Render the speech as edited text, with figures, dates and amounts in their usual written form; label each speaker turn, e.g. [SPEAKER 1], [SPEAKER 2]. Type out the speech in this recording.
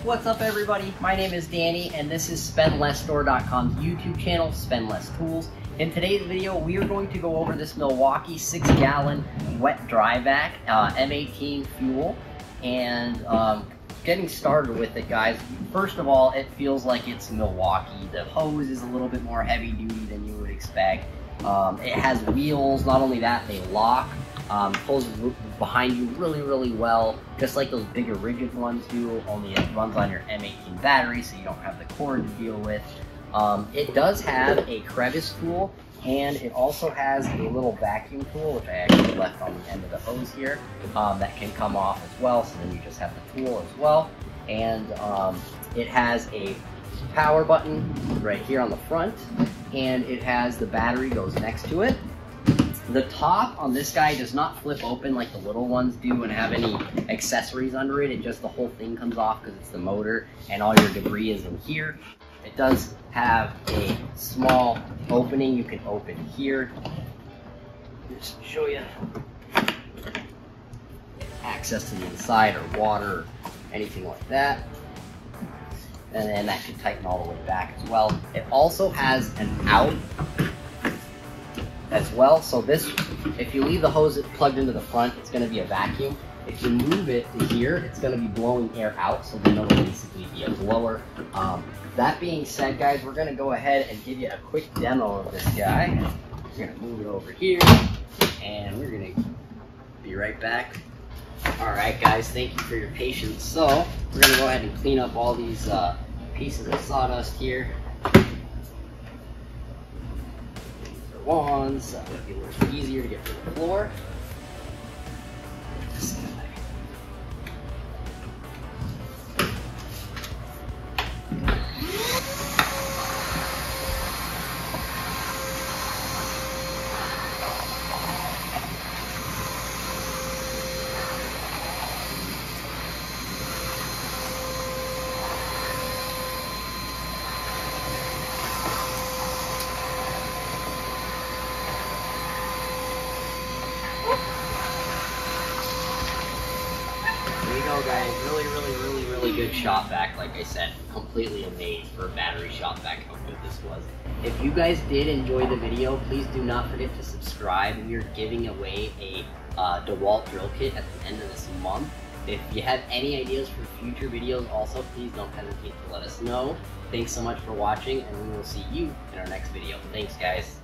[SPEAKER 1] What's up, everybody? My name is Danny, and this is SpendLessStore.com's YouTube channel, Spend Less Tools. In today's video, we are going to go over this Milwaukee 6-gallon wet dry vac, M18 fuel, and getting started with it, guys. First of all, it feels like it's Milwaukee. The hose is a little bit more heavy duty than you would expect. It has wheels. Not only that, they lock. Pulls behind you really well, just like those bigger rigid ones do, only it runs on your M18 battery, so you don't have the cord to deal with. It does have a crevice tool, and it also has a little vacuum tool, which I actually left on the end of the hose here, that can come off as well, so then you just have the tool as well. And it has a power button right here on the front, and it has the battery goes next to it. The top on this guy does not flip open like the little ones do and have any accessories under it. It just, the whole thing comes off because it's the motor and all your debris is in here. It does have a small opening you can open here. Just show you access to the inside or water or anything like that. And then that can tighten all the way back as well. It also has an out as well. So this, if you leave the hose plugged into the front, it's going to be a vacuum. If you move it to here, it's going to be blowing air out, so then it'll basically be a blower. That being said, guys, we're going to go ahead and give you a quick demo of this guy. We're going to move it over here, and we're going to be right back. Alright, guys, thank you for your patience. So, we're going to go ahead and clean up all these pieces of sawdust here. Wands, so it'll be a little bit easier to get to the floor. There you go, guys. Really good shop vac. Like I said, completely amazed for a battery shop vac how good this was. If you guys did enjoy the video, please do not forget to subscribe. We are giving away a DeWalt drill kit at the end of this month. If you have any ideas for future videos, also please don't hesitate to let us know. Thanks so much for watching, and we will see you in our next video. Thanks, guys.